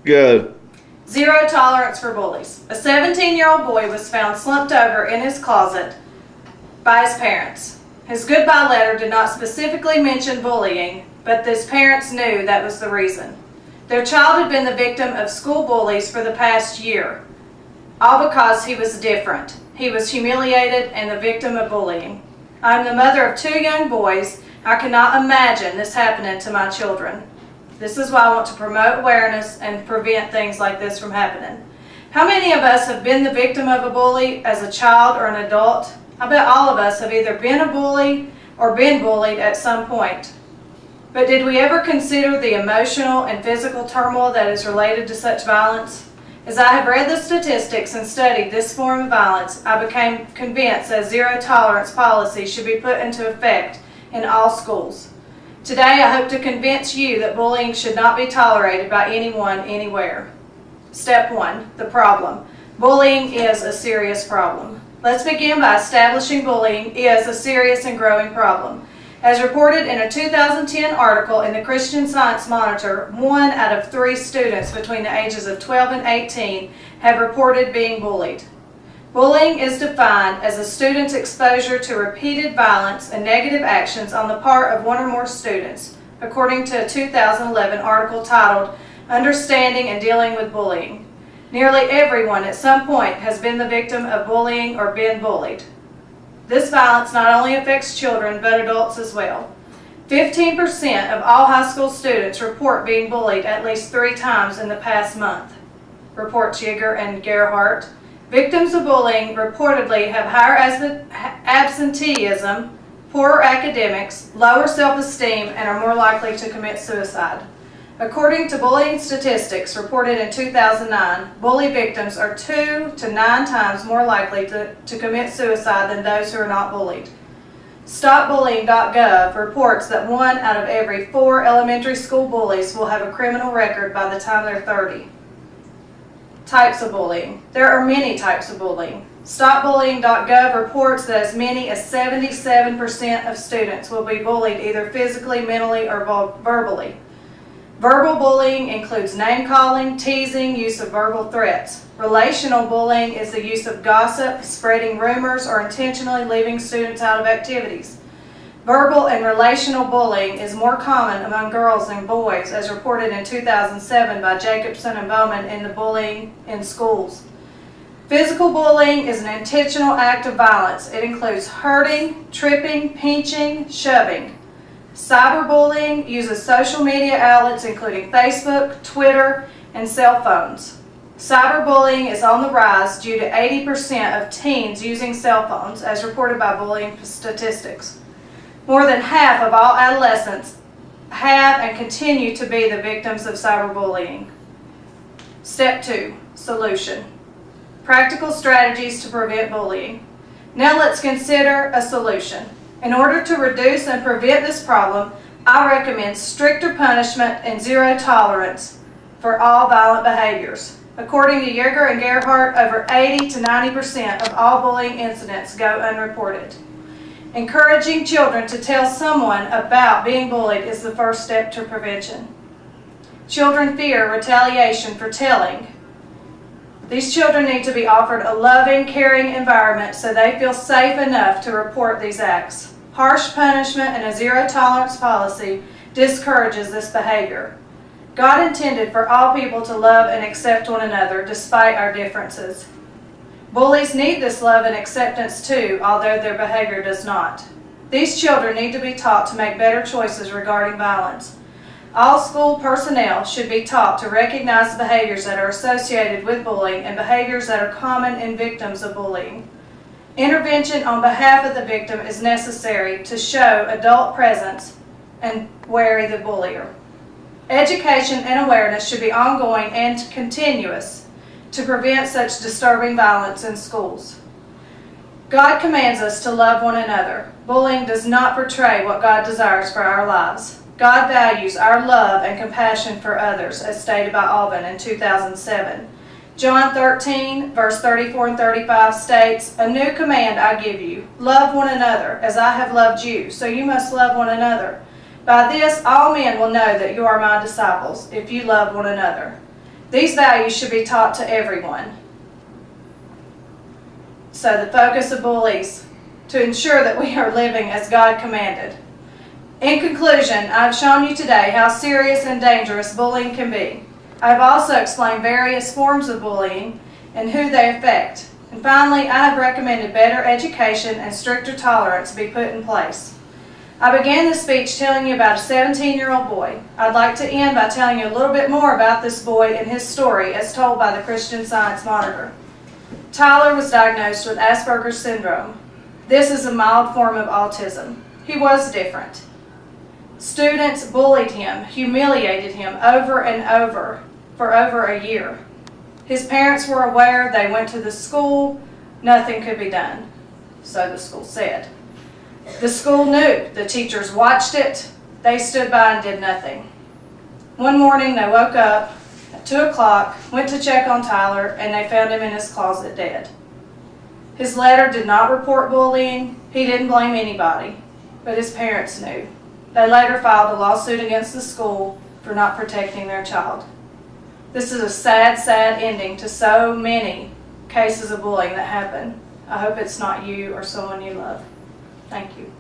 Go. Zero tolerance for bullies. A 17-year-old boy was found slumped over in his closet by his parents. His goodbye letter did not specifically mention bullying, but his parents knew that was the reason. Their child had been the victim of school bullies for the past year, all because he was different. He was humiliated and the victim of bullying. I'm the mother of 2 young boys. I cannot imagine this happening to my children. This is why I want to promote awareness and prevent things like this from happening. How many of us have been the victim of a bully as a child or an adult? I bet all of us have either been a bully or been bullied at some point. But did we ever consider the emotional and physical turmoil that is related to such violence? As I have read the statistics and studied this form of violence, I became convinced that zero tolerance policy should be put into effect in all schools. Today, I hope to convince you that bullying should not be tolerated by anyone, anywhere. Step 1, the problem. Bullying is a serious problem. Let's begin by establishing bullying is a serious and growing problem. As reported in a 2010 article in the Christian Science Monitor, 1 out of 3 students between the ages of 12 and 18 have reported being bullied. Bullying is defined as a student's exposure to repeated violence and negative actions on the part of one or more students, according to a 2011 article titled, Understanding and Dealing with Bullying. Nearly everyone at some point has been the victim of bullying or been bullied. This violence not only affects children, but adults as well. 15% of all high school students report being bullied at least 3 times in the past month, reports Yeager and Gerhardt. Victims of bullying reportedly have higher absenteeism, poorer academics, lower self-esteem, and are more likely to commit suicide. According to bullying statistics reported in 2009, bully victims are 2 to 9 times more likely to commit suicide than those who are not bullied. StopBullying.gov reports that 1 out of every 4 elementary school bullies will have a criminal record by the time they're 30. Types of bullying. There are many types of bullying. StopBullying.gov reports that as many as 77% of students will be bullied either physically, mentally, or verbally. Verbal bullying includes name-calling, teasing, use of verbal threats. Relational bullying is the use of gossip, spreading rumors, or intentionally leaving students out of activities. Verbal and relational bullying is more common among girls than boys, as reported in 2007 by Jacobson and Bowman in the Bullying in Schools. Physical bullying is an intentional act of violence. It includes hurting, tripping, pinching, shoving. Cyberbullying uses social media outlets including Facebook, Twitter, and cell phones. Cyberbullying is on the rise due to 80% of teens using cell phones, as reported by bullying statistics. More than half of all adolescents have and continue to be the victims of cyberbullying. Step 2, solution. Practical strategies to prevent bullying. Now let's consider a solution. In order to reduce and prevent this problem, I recommend stricter punishment and zero tolerance for all violent behaviors. According to Yeager and Gerhardt, over 80 to 90% of all bullying incidents go unreported. Encouraging children to tell someone about being bullied is the first step to prevention. Children fear retaliation for telling. These children need to be offered a loving, caring environment so they feel safe enough to report these acts. Harsh punishment and a zero-tolerance policy discourages this behavior. God intended for all people to love and accept one another despite our differences. Bullies need this love and acceptance too, although their behavior does not. These children need to be taught to make better choices regarding violence. All school personnel should be taught to recognize the behaviors that are associated with bullying and behaviors that are common in victims of bullying. Intervention on behalf of the victim is necessary to show adult presence and worry the bullier. Education and awareness should be ongoing and continuous to prevent such disturbing violence in schools. God commands us to love one another. Bullying does not portray what God desires for our lives. God values our love and compassion for others, as stated by Alvin in 2007. John 13, verse 34 and 35 states, "A new command I give you, love one another, as I have loved you, so you must love one another. By this all men will know that you are my disciples, if you love one another." These values should be taught to everyone. So the focus of Bullies, to ensure that we are living as God commanded. In conclusion, I have shown you today how serious and dangerous bullying can be. I have also explained various forms of bullying and who they affect. And finally, I have recommended better education and stricter tolerance be put in place. I began this speech telling you about a 17-year-old boy. I'd like to end by telling you a little bit more about this boy and his story as told by the Christian Science Monitor. Tyler was diagnosed with Asperger's syndrome. This is a mild form of autism. He was different. Students bullied him, humiliated him over and over for over a year. His parents were aware, they went to the school, nothing could be done, so the school said. The school knew, the teachers watched it, they stood by and did nothing. One morning they woke up at 2 o'clock, went to check on Tyler, and they found him in his closet dead. His letter did not report bullying, he didn't blame anybody, but his parents knew. They later filed a lawsuit against the school for not protecting their child. This is a sad, sad ending to so many cases of bullying that happen. I hope it's not you or someone you love. Thank you.